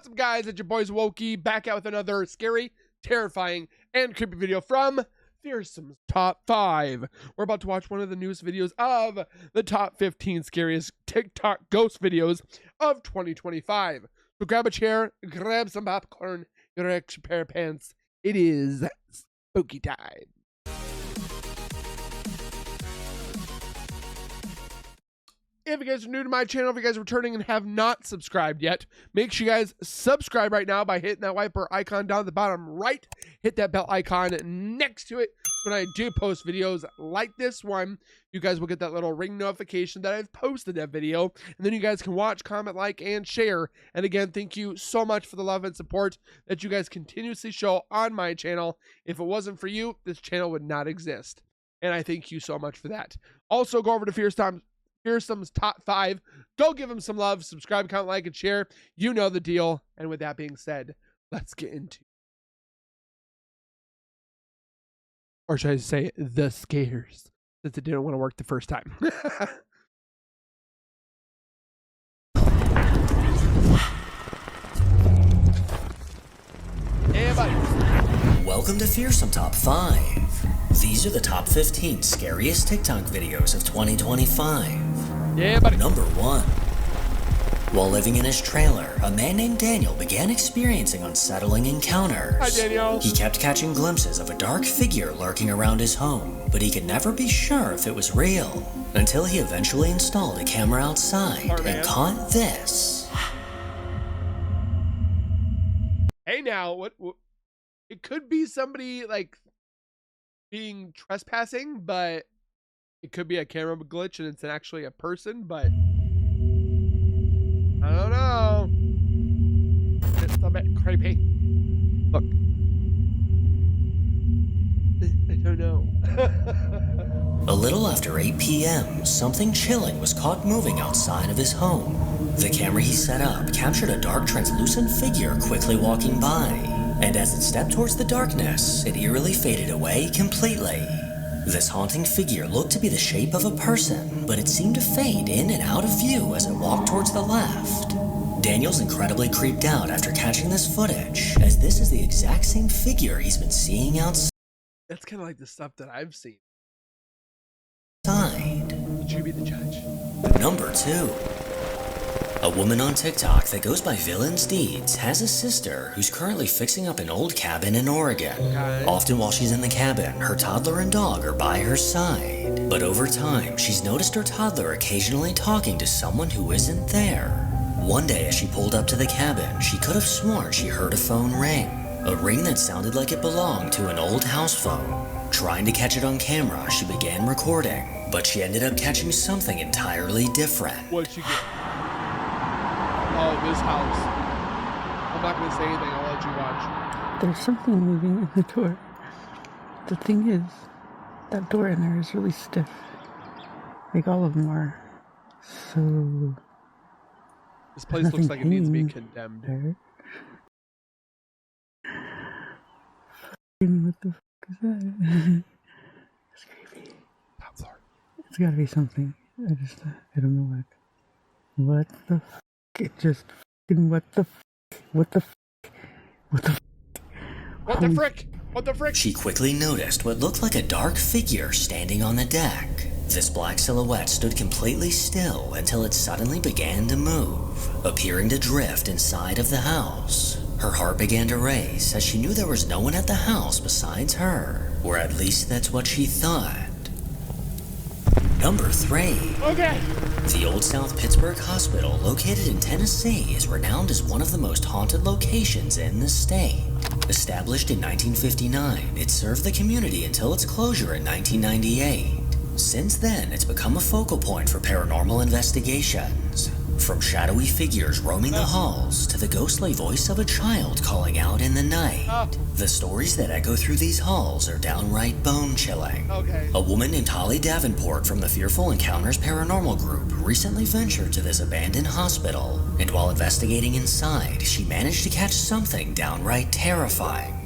What's up, guys? It's your boys Wokey back out with another scary, terrifying, and creepy video from Fearsome's Top 5. We're about to watch one of the newest videos of the top 15 scariest TikTok ghost videos of 2025. So grab a chair, grab some popcorn, get an extra pair of pants. It is spooky time. If you guys are new to my channel, if you guys are returning and have not subscribed yet, make sure you guys subscribe right now by hitting that wiper icon down at the bottom right. Hit that bell icon next to it. When I do post videos like this one, you guys will get that little ring notification that I've posted that video. And then you guys can watch, comment, like, and share. And again, thank you so much for the love and support that you guys continuously show on my channel. If it wasn't for you, this channel would not exist. And I thank you so much for that. Also, go over to Fearsome's Top 5. Go give them some love. Subscribe, comment, like, and share. You know the deal. And with that being said, let's get into, or should I say, the scares, since it didn't want to work the first time. Hey, buddy. Welcome to Fearsome Top 5. These are the top 15 scariest TikTok videos of 2025. Yeah, buddy. Number 1. While living in his trailer, a man named Daniel began experiencing unsettling encounters. Hi, Daniel. He kept catching glimpses of a dark figure lurking around his home, but he could never be sure if it was real, until he eventually installed a camera outside and caught this. Hey, now, what? It could be somebody, like, being trespassing, but it could be a camera glitch and it's actually a person, but I don't know. It's a bit creepy. Look. I don't know. A little after 8 p.m., something chilling was caught moving outside of his home. The camera he set up captured a dark, translucent figure quickly walking by, and as it stepped towards the darkness, it eerily faded away completely. This haunting figure looked to be the shape of a person, but it seemed to fade in and out of view as it walked towards the left. Daniel's incredibly creeped out after catching this footage, as this is the exact same figure he's been seeing outside. That's kind of like the stuff that I've seen. Would you be the judge? Number 2. A woman on TikTok that goes by Villain's Deeds has a sister who's currently fixing up an old cabin in Oregon. Okay. Often while she's in the cabin, her toddler and dog are by her side. But over time, she's noticed her toddler occasionally talking to someone who isn't there. One day as she pulled up to the cabin, she could have sworn she heard a phone ring. A ring that sounded like it belonged to an old house phone. Trying to catch it on camera, she began recording, but she ended up catching something entirely different. What'd she get? Oh, this house. I'm not going to say anything. I'll let you watch. There's something moving in the door. The thing is, that door in there is really stiff. Like all of them are. So... This place looks like it needs to be condemned. There. What the fuck is that? It's creepy. Top floor. It's gotta be something. I don't know what. What the fuck? It just fucking what the fuck? What the fuck? What the fuck? What the frick? What the frick? She quickly noticed what looked like a dark figure standing on the deck. This black silhouette stood completely still until it suddenly began to move, appearing to drift inside of the house. Her heart began to race as she knew there was no one at the house besides her, or at least that's what she thought. Number 3. Okay. The Old South Pittsburgh Hospital, located in Tennessee, is renowned as one of the most haunted locations in the state. Established in 1959, it served the community until its closure in 1998. Since then, it's become a focal point for paranormal investigations. From shadowy figures roaming the halls to the ghostly voice of a child calling out in the night. The stories that echo through these halls are downright bone-chilling. Okay. A woman named Holly Davenport from the Fearful Encounters Paranormal Group recently ventured to this abandoned hospital, and while investigating inside, she managed to catch something downright terrifying.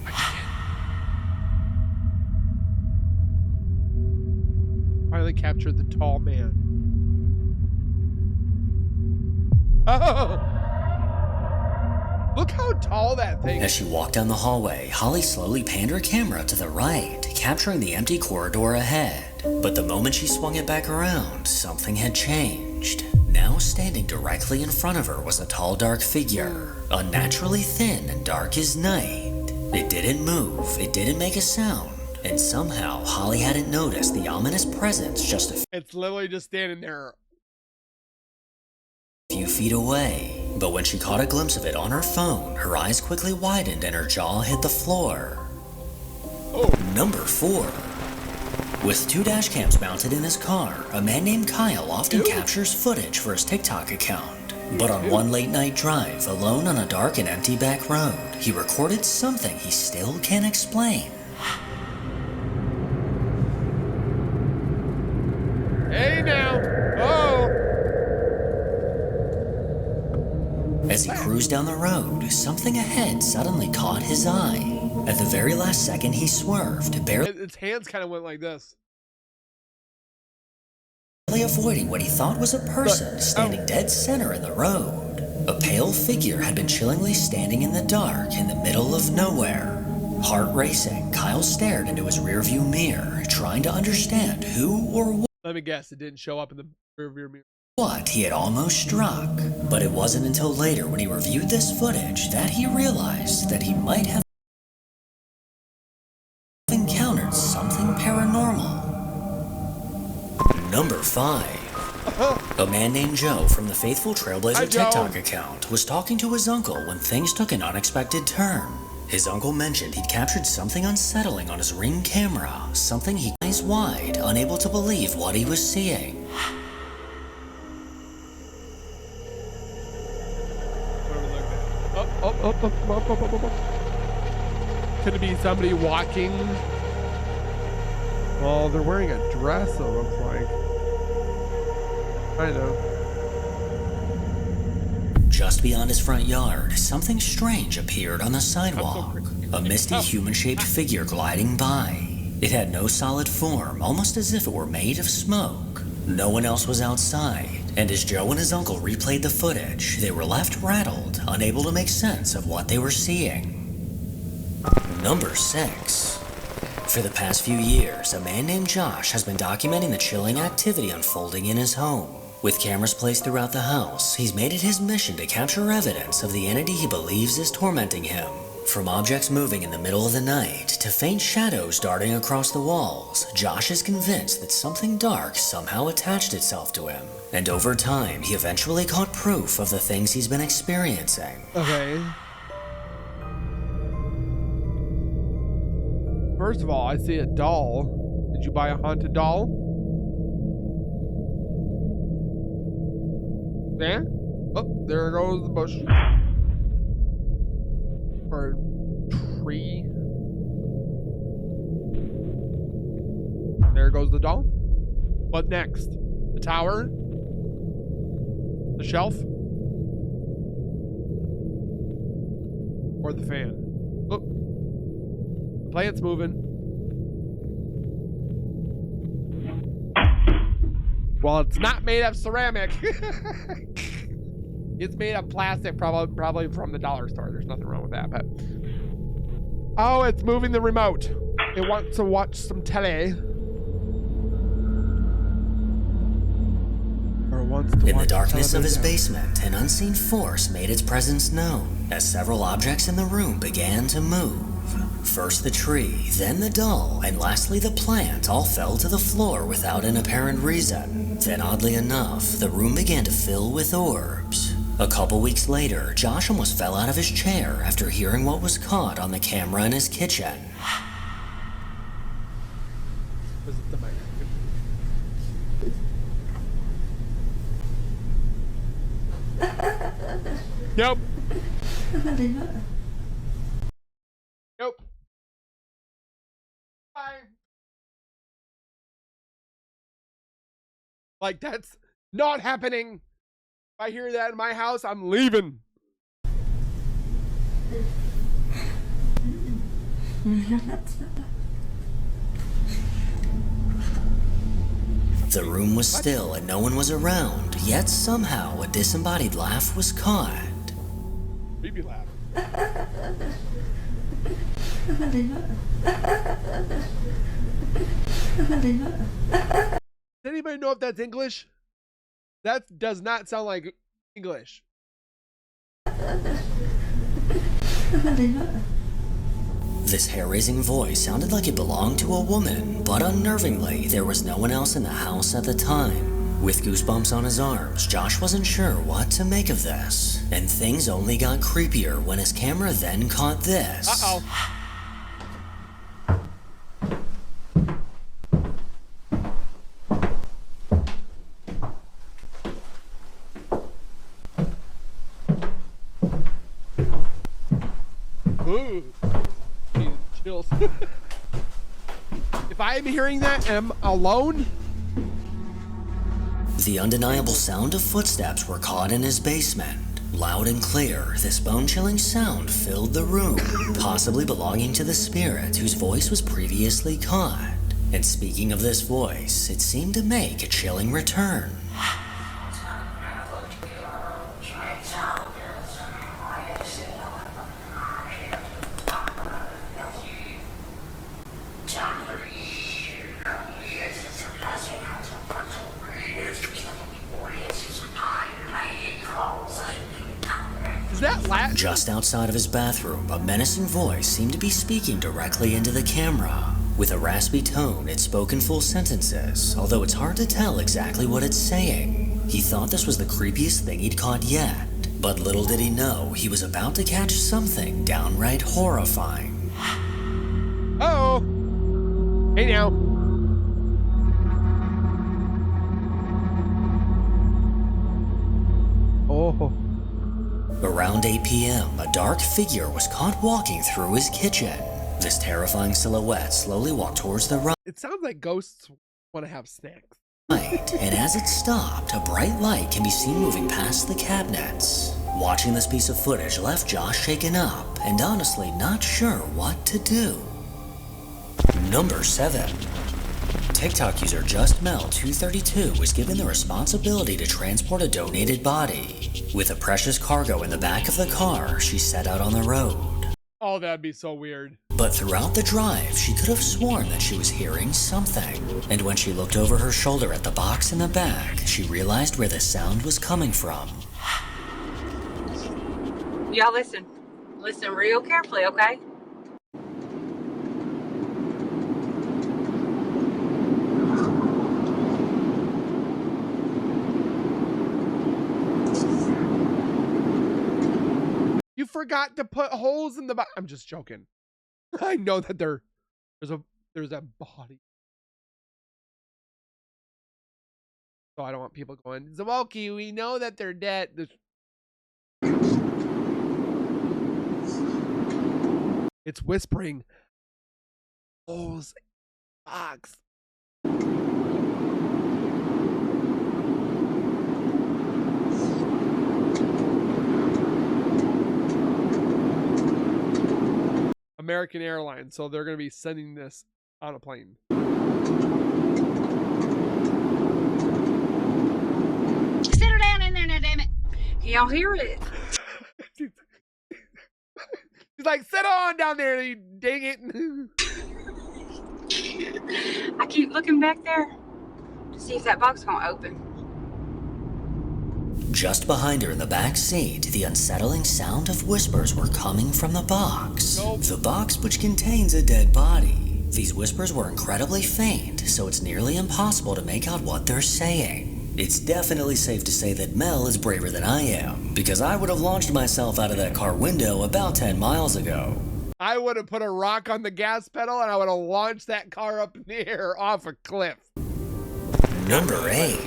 Finally captured the tall man. Oh! Look how tall that thing As is. she walked down the hallway, Holly slowly panned her camera to the right, capturing the empty corridor ahead. But the moment she swung it back around, something had changed. Now standing directly in front of her was a tall, dark figure, unnaturally thin and dark as night. It didn't move, it didn't make a sound, and somehow Holly hadn't noticed the ominous presence just a It's literally just standing there. few feet away. But when she caught a glimpse of it on her phone, her eyes quickly widened and her jaw hit the floor. Oh. Number 4. With 2 dash cams mounted in his car, a man named Kyle often captures footage for his TikTok account. But on one late night drive, alone on a dark and empty back road, he recorded something he still can't explain. Hey now. Oh. As he cruised down the road, something ahead suddenly caught his eye. At the very last second, he swerved, barely Its hands kind of went like this. avoiding what he thought was a person standing dead center in the road. A pale figure had been chillingly standing in the dark in the middle of nowhere. Heart racing, Kyle stared into his rearview mirror, trying to understand who or Let me guess, it didn't show up in the rearview mirror. what he had almost struck. But it wasn't until later when he reviewed this footage that he realized that he might have encountered something paranormal. Number 5. A man named Joe from the Faithful Trailblazer Hi, Joe. TikTok account was talking to his uncle when things took an unexpected turn. His uncle mentioned he'd captured something unsettling on his Ring camera, something he eyes wide, unable to believe what he was seeing. Could it be somebody walking? Well, they're wearing a dress, it looks like. I know. Just beyond his front yard, something strange appeared on the sidewalk. A misty human-shaped figure gliding by. It had no solid form, almost as if it were made of smoke. No one else was outside, and as Joe and his uncle replayed the footage, they were left rattled, unable to make sense of what they were seeing. Number 6. For the past few years, a man named Josh has been documenting the chilling activity unfolding in his home. With cameras placed throughout the house, he's made it his mission to capture evidence of the entity he believes is tormenting him. From objects moving in the middle of the night to faint shadows darting across the walls, Josh is convinced that something dark somehow attached itself to him. And over time, he eventually caught proof of the things he's been experiencing. Okay. First of all, I see a doll. Did you buy a haunted doll? There? Oh, there goes the bush. Or tree. There goes the doll. What next? The tower? The shelf? Or the fan? Oh. The plant's moving. Well, it's not made of ceramic. It's made of plastic, probably from the dollar store. There's nothing wrong with that, but... Oh, it's moving the remote. It wants to watch some telly. Or it wants to In the watch darkness of his television. basement, an unseen force made its presence known as several objects in the room began to move. First the tree, then the doll, and lastly the plant all fell to the floor without an apparent reason. Then oddly enough, the room began to fill with orbs. A couple weeks later, Josh almost fell out of his chair after hearing what was caught on the camera in his kitchen. Was it the microphone? Nope. Nope. Bye. Like, that's not happening. If I hear that in my house, I'm leaving. The room was still and no one was around, yet somehow a disembodied laugh was caught. Baby laugh. Does anybody know if that's English? That does not sound like English. This hair-raising voice sounded like it belonged to a woman, but unnervingly, there was no one else in the house at the time. With goosebumps on his arms, Josh wasn't sure what to make of this, and things only got creepier when his camera then caught this. Uh-oh. Ooh. Chills. If I am hearing that and I'm alone. The undeniable sound of footsteps were caught in his basement. Loud and clear, this bone-chilling sound filled the room, possibly belonging to the spirit whose voice was previously caught. And speaking of this voice, it seemed to make a chilling return. Is that Latin? Just outside of his bathroom, a menacing voice seemed to be speaking directly into the camera. With a raspy tone, it spoke in full sentences, although it's hard to tell exactly what it's saying. He thought this was the creepiest thing he'd caught yet, but little did he know he was about to catch something downright horrifying. Uh-oh. Hey now. Oh. Around 8 p.m., a dark figure was caught walking through his kitchen. This terrifying silhouette slowly walked towards the It sounds like ghosts want to have snacks. right, and as it stopped, a bright light can be seen moving past the cabinets. Watching this piece of footage left Josh shaken up and honestly not sure what to do. Number 7. TikTok user JustMel232 was given the responsibility to transport a donated body. With a precious cargo in the back of the car, she set out on the road. Oh, that'd be so weird. But throughout the drive, she could have sworn that she was hearing something. And when she looked over her shoulder at the box in the back, she realized where the sound was coming from. Y'all listen. Listen real carefully, okay? You forgot to put holes in the box. I'm just joking. I know that there's a body. So I don't want people going, Zawalki, we know that they're dead. It's whispering. Holes in the box. American Airlines, so they're going to be sending this on a plane. Sit her down in there now, damn it. Can y'all hear it? He's like, sit on down there, you dang it. I keep looking back there to see if that box is gonna open. Just behind her in the back seat, the unsettling sound of whispers were coming from the box. Nope. The box which contains a dead body. These whispers were incredibly faint, so it's nearly impossible to make out what they're saying. It's definitely safe to say that Mel is braver than I am, because I would have launched myself out of that car window about 10 miles ago. I would have put a rock on the gas pedal and I would have launched that car up in the air off a cliff. Number 8.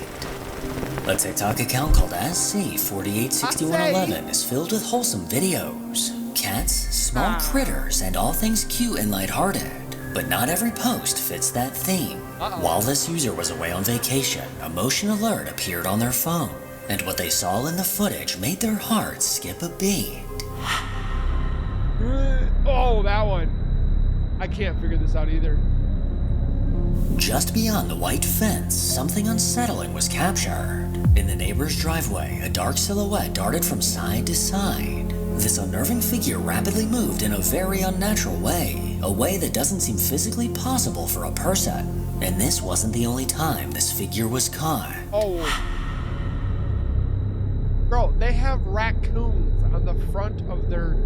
A TikTok account called ASC486111 is filled with wholesome videos, cats, small critters, and all things cute and lighthearted. But not every post fits that theme. While this user was away on vacation, a motion alert appeared on their phone, and what they saw in the footage made their hearts skip a beat. Oh, that one. I can't figure this out either. Just beyond the white fence, something unsettling was captured. In the neighbor's driveway, a dark silhouette darted from side to side. This unnerving figure rapidly moved in a very unnatural way, a way that doesn't seem physically possible for a person. And this wasn't the only time this figure was caught. Oh. Bro, they have raccoons on the front of their...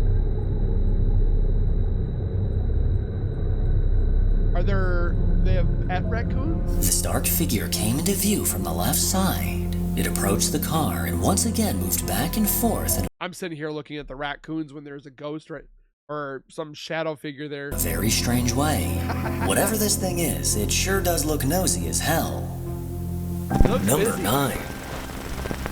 They have pet raccoons? This dark figure came into view from the left side. It approached the car and once again moved back and forth in I'm sitting here looking at the raccoons when there's a ghost, right? Or some shadow figure there. a very strange way. Whatever this thing is, it sure does look nosy as hell. Number 9.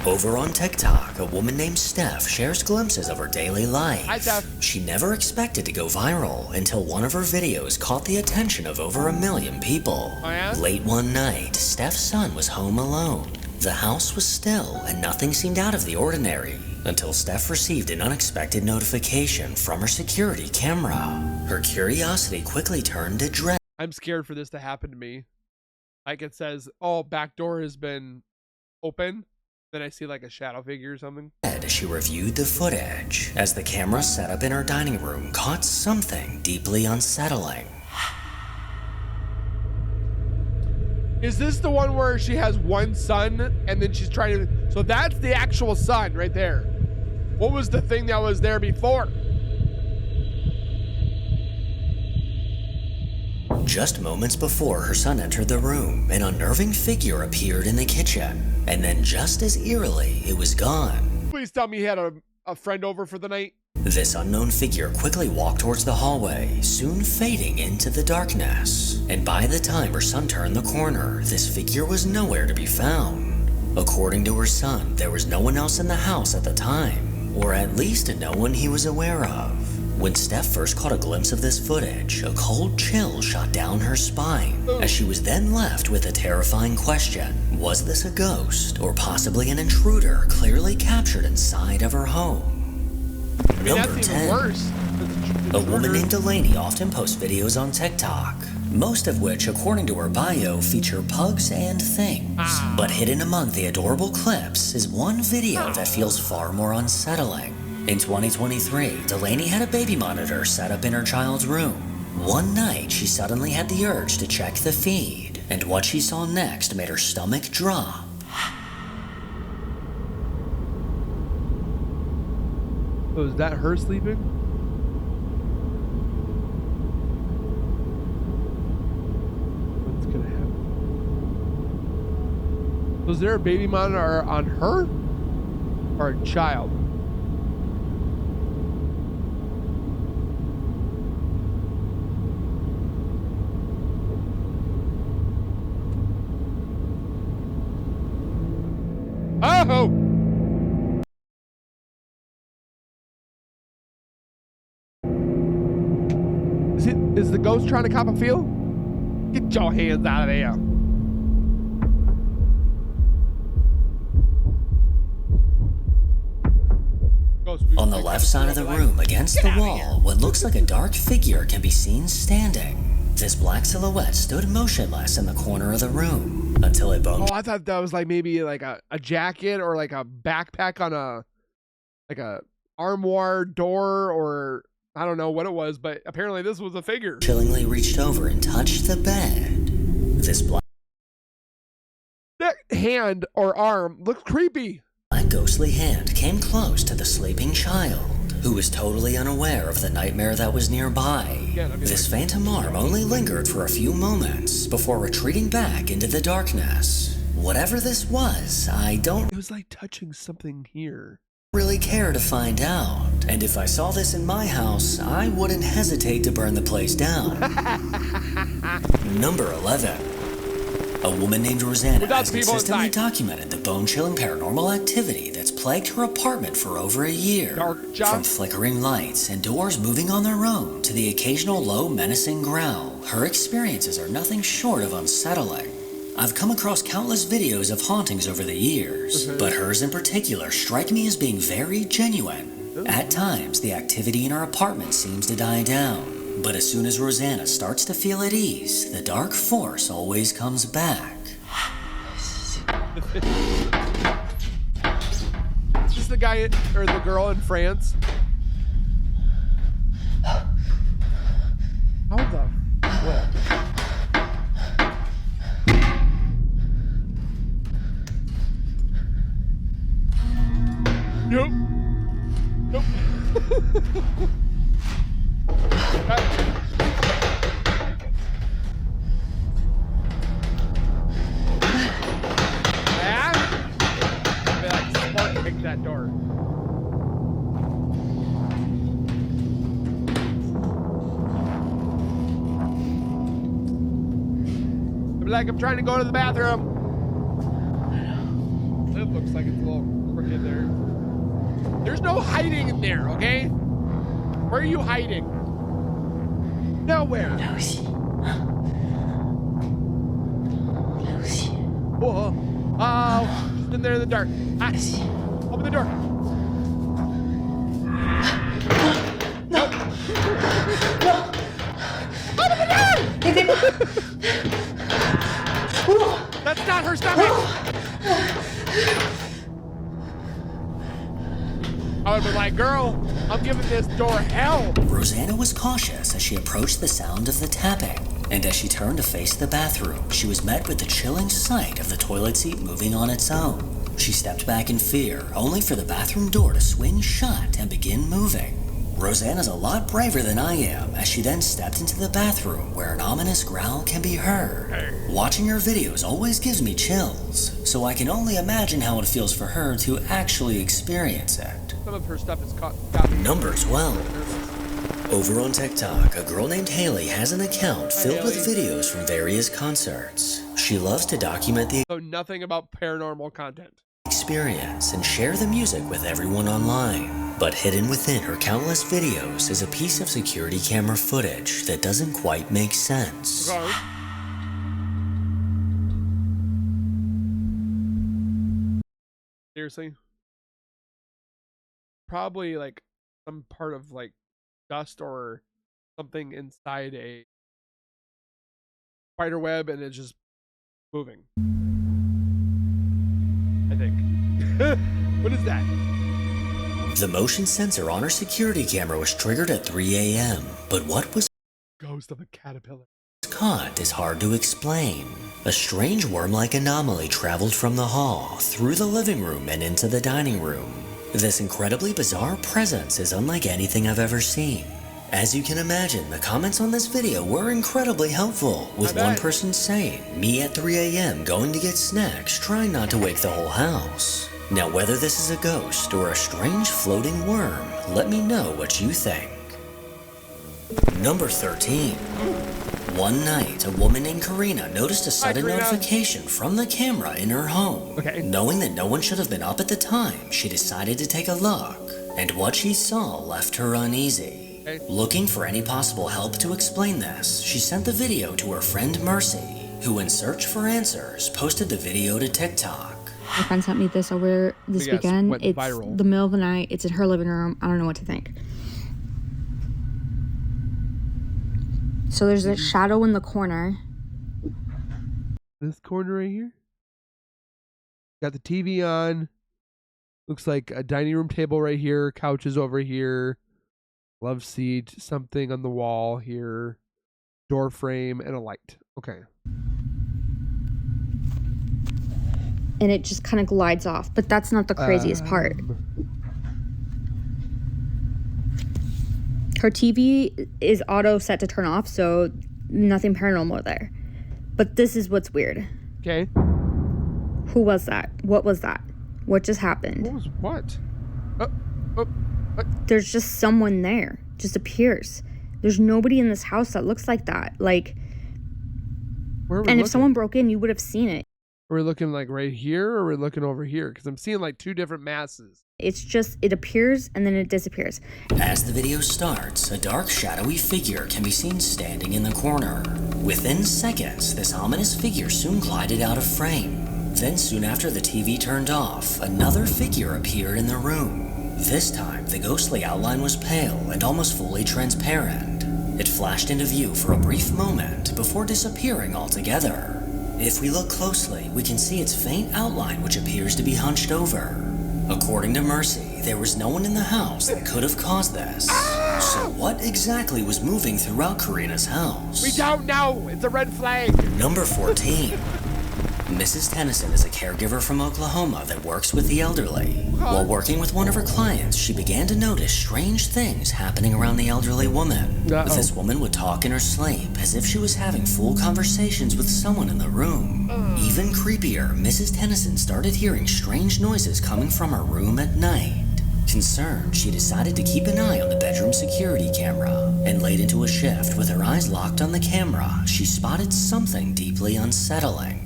Over on TikTok, a woman named Steph shares glimpses of her daily life. Hi, Steph. She never expected to go viral until one of her videos caught the attention of over 1 million people. Oh, yeah? Late one night, Steph's son was home alone. The house was still and nothing seemed out of the ordinary until Steph received an unexpected notification from her security camera. Her curiosity quickly turned to dread. I'm scared for this to happen to me. Like it says, oh, back door has been open. Then I see like a shadow figure or something. As she reviewed the footage, as the camera set up in her dining room caught something deeply unsettling. Is this the one where she has one son and then she's trying to... So that's the actual son right there. What was the thing that was there before? Just moments before her son entered the room, an unnerving figure appeared in the kitchen. And then just as eerily, it was gone. Please tell me he had a friend over for the night. This unknown figure quickly walked towards the hallway, soon fading into the darkness. And by the time her son turned the corner, this figure was nowhere to be found. According to her son, there was no one else in the house at the time, or at least no one he was aware of. When Steph first caught a glimpse of this footage, a cold chill shot down her spine, as she was then left with a terrifying question. Was this a ghost, or possibly an intruder clearly captured inside of her home? I mean, Number that's 10. even worse. A woman named Delaney often posts videos on TikTok, most of which, according to her bio, feature pugs and things. But hidden among the adorable clips is one video that feels far more unsettling. In 2023, Delaney had a baby monitor set up in her child's room. One night, she suddenly had the urge to check the feed, and what she saw next made her stomach drop. So is that her sleeping? What's gonna happen? So is there a baby monitor on her or a child? Oh! Is the ghost trying to cop a feel? Get your hands out of there. On the left side of the room, against the wall, what looks like a dark figure can be seen standing. This black silhouette stood motionless in the corner of the room until it bumped. Oh, I thought that was like maybe like a jacket or like a backpack on a armoire door, or I don't know what it was, but apparently this was a figure. Chillingly reached over and touched the bed. This black hand or arm looked creepy. ghostly hand came close to the sleeping child, who was totally unaware of the nightmare that was nearby. This phantom arm only lingered for a few moments before retreating back into the darkness. Whatever this was, I don't It was like touching something here. really care to find out. And if I saw this in my house, I wouldn't hesitate to burn the place down. Number 11. A woman named Rosanna Without has people consistently inside. documented the bone-chilling paranormal activity that's plagued her apartment for over a year. Dark job. From flickering lights and doors moving on their own to the occasional low, menacing growl, her experiences are nothing short of unsettling. I've come across countless videos of hauntings over the years, but hers in particular strike me as being very genuine. At times, the activity in her apartment seems to die down. But as soon as Rosanna starts to feel at ease, the dark force always comes back. Is this the guy or the girl in France Yeah? Be like, Spark kicked that door. Like I'm trying to go to the bathroom. It looks like it's a little crooked there. There's no hiding in there, okay? Where are you hiding? Nowhere. Lucy. Lucy. Whoa. Oh, she's in there in the dark. Ah, open the door. No. Open the door! That's not her stomach. I would be like, girl, I'm giving this door hell. Rosanna was cautious as she approached the sound of the tapping, and as she turned to face the bathroom, she was met with the chilling sight of the toilet seat moving on its own. She stepped back in fear, only for the bathroom door to swing shut and begin moving. Rosanna's a lot braver than I am, as she then stepped into the bathroom where an ominous growl can be heard. Watching her videos always gives me chills, so I can only imagine how it feels for her to actually experience it. Some of her stuff is caught. Number 12. Over on TikTok, a girl named Haley has an account filled with videos from various concerts. She loves to document the So nothing about paranormal content. experience and share the music with everyone online. But hidden within her countless videos is a piece of security camera footage that doesn't quite make sense. Okay. Seriously? Probably like some part of like dust or something inside a spider web and it's just moving. I think. What is that? The motion sensor on her security camera was triggered at 3 a.m., but what was Ghost of a caterpillar. caught is hard to explain. A strange worm-like anomaly traveled from the hall, through the living room, and into the dining room. This incredibly bizarre presence is unlike anything I've ever seen. As you can imagine, the comments on this video were incredibly helpful, with one person saying, "Me at 3 a.m. going to get snacks, trying not to wake the whole house." Now, whether this is a ghost or a strange floating worm, let me know what you think. Number 13. One night, a woman named Karina noticed a sudden Karina. notification from the camera in her home. Okay. Knowing that no one should have been up at the time, she decided to take a look, and what she saw left her uneasy. Okay. Looking for any possible help to explain this, she sent the video to her friend Mercy, who in search for answers, posted the video to TikTok. My friend sent me this over this Yes, weekend. went It's viral. the middle of the night. It's in her living room. I don't know what to think. So there's a shadow in the corner. This corner right here. Got the TV on. Looks like a dining room table right here. Couches over here. Love seat. Something on the wall here. Door frame and a light. Okay. And it just kind of glides off. But that's not the craziest part. Her TV is auto set to turn off, so nothing paranormal there. But this is what's weird. Okay. Who was that? What was that? What just happened? What was what? What? There's just someone there. Just appears. There's nobody in this house that looks like that. Like, Where are we and looking? if someone broke in, you would have seen it. Are we looking like right here or are we looking over here? Because I'm seeing like two different masses. It's just, it appears and then it disappears. As the video starts, a dark, shadowy figure can be seen standing in the corner. Within seconds, this ominous figure soon glided out of frame. Then soon after the TV turned off, another figure appeared in the room. This time, the ghostly outline was pale and almost fully transparent. It flashed into view for a brief moment before disappearing altogether. If we look closely, we can see its faint outline which appears to be hunched over. According to Mercy, there was no one in the house that could have caused this. So what exactly was moving throughout Karina's house? We don't know. It's a red flag. Number 14. Mrs. Tennyson is a caregiver from Oklahoma that works with the elderly. While working with one of her clients, she began to notice strange things happening around the elderly woman. This woman would talk in her sleep as if she was having full conversations with someone in the room. Even creepier, Mrs. Tennyson started hearing strange noises coming from her room at night. Concerned, she decided to keep an eye on the bedroom security camera, and late into a shift with her eyes locked on the camera, she spotted something deeply unsettling.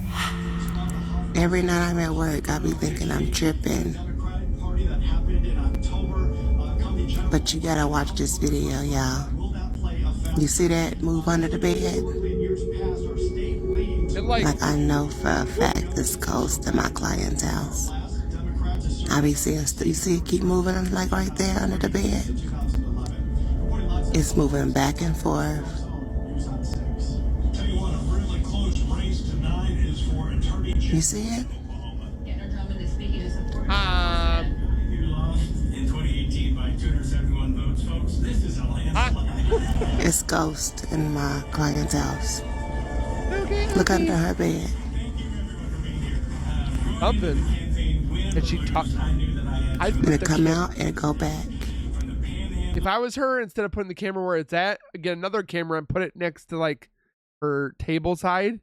Every night I'm at work, I be thinking I'm tripping. But you gotta watch this video, y'all. You see that move under the bed? Like I know for a fact it's close to my client's house. I be seeing, you see it keep moving like right there under the bed? It's moving back and forth. You see it? It's ghost in my client's house. Look under her bed. Something. And she talked. And it come out and go back. If I was her, instead of putting the camera where it's at, I'd get another camera and put it next to like her table side,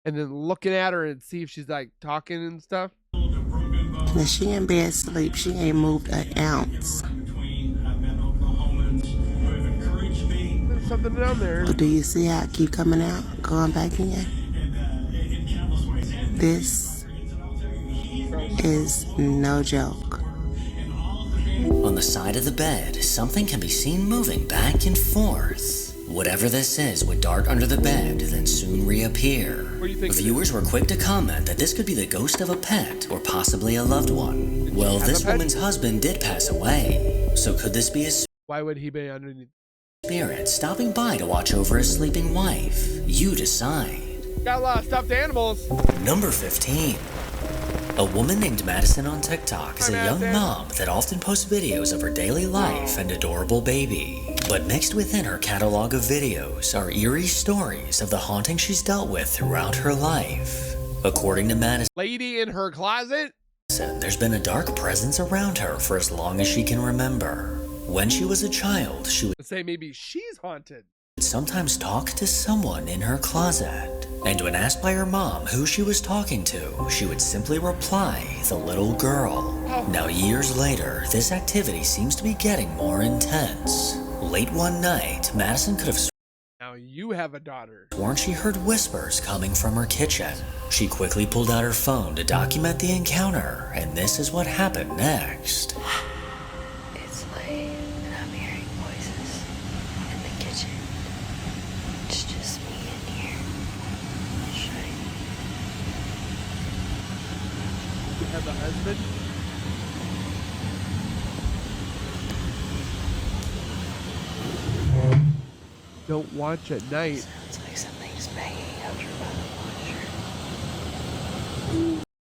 and then looking at her and see if she's like talking and stuff. Now she in bed asleep. She ain't moved an ounce. There's something down there. But do you see how it keep coming out, going back in? This is no joke. On the side of the bed, something can be seen moving back and forth. Whatever this is would dart under the bed, then soon reappear. What do you think? Viewers were quick to comment that this could be the ghost of a pet or possibly a loved one. Well, this woman's husband did pass away, so could this be a Why would he be underneath? spirit stopping by to watch over his sleeping wife? You decide. Got a lot of stuffed animals. Number 15. A woman named Madison on TikTok is a young mom that often posts videos of her daily life and adorable baby. But mixed within her catalog of videos are eerie stories of the haunting she's dealt with throughout her life. According to Madison, Lady in her closet. there's been a dark presence around her for as long as she can remember. When she was a child, she would Let's say maybe she's haunted. sometimes talk to someone in her closet. And when asked by her mom who she was talking to, she would simply reply, "The little girl." Now, years later, this activity seems to be getting more intense. Late one night, Madison could have Now you have a daughter. sworn she heard whispers coming from her kitchen. She quickly pulled out her phone to document the encounter, and this is what happened next. It's late and I'm hearing voices in the kitchen. It's just me in here. Shiny. You have a husband. Don't watch at night. Sounds like something's banging out your washer.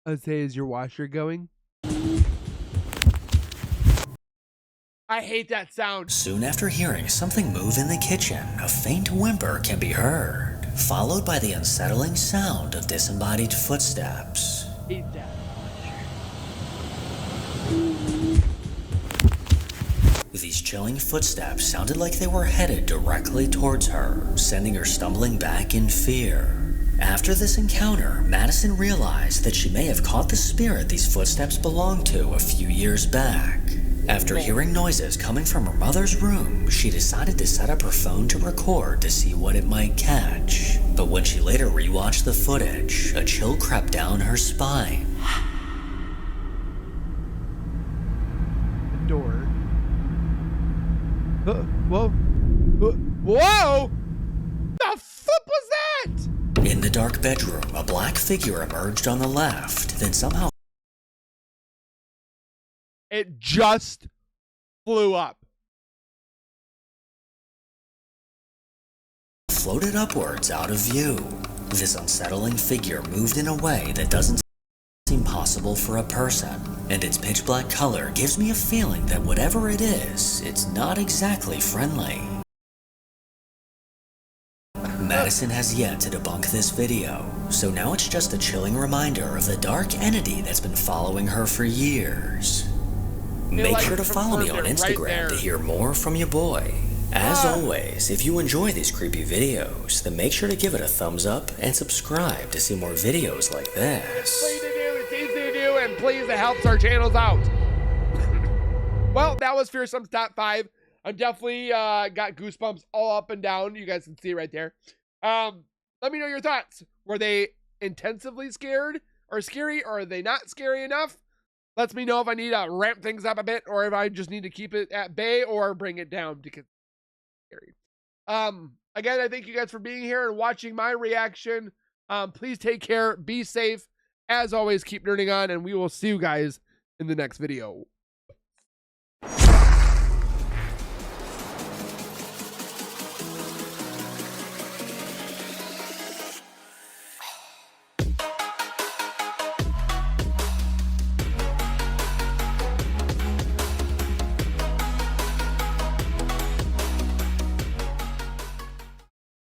I'd say, is your washer going? I hate that sound. Soon after hearing something move in the kitchen, a faint whimper can be heard, followed by the unsettling sound of disembodied footsteps. Hate that. These chilling footsteps sounded like they were headed directly towards her, sending her stumbling back in fear. After this encounter, Madison realized that she may have caught the spirit these footsteps belonged to a few years back. After hearing noises coming from her mother's room, she decided to set up her phone to record to see what it might catch. But when she later rewatched the footage, a chill crept down her spine. The door. Whoa. Whoa! The flip was that? In the dark bedroom, a black figure emerged on the left, then somehow It just flew up. floated upwards out of view. This unsettling figure moved in a way that doesn't seem possible for a person, and its pitch black color gives me a feeling that whatever it is, it's not exactly friendly. Madison has yet to debunk this video, so now it's just a chilling reminder of the dark entity that's been following her for years. Make sure to follow me on Instagram to hear more from your boy. As always, if you enjoy these creepy videos, then make sure to give it a thumbs up and subscribe to see more videos like this. It's easy to do, and please, it helps our channels out. Well, that was Fearsome's top 5. I'm definitely got goosebumps all up and down. You guys can see right there. Let me know your thoughts. Were they intensively scared or scary, or are they not scary enough? Let me know if I need to ramp things up a bit, or if I just need to keep it at bay or bring it down because it's scary. Again, I thank you guys for being here and watching my reaction. Please take care. Be safe. As always, keep nerding on, and we will see you guys in the next video.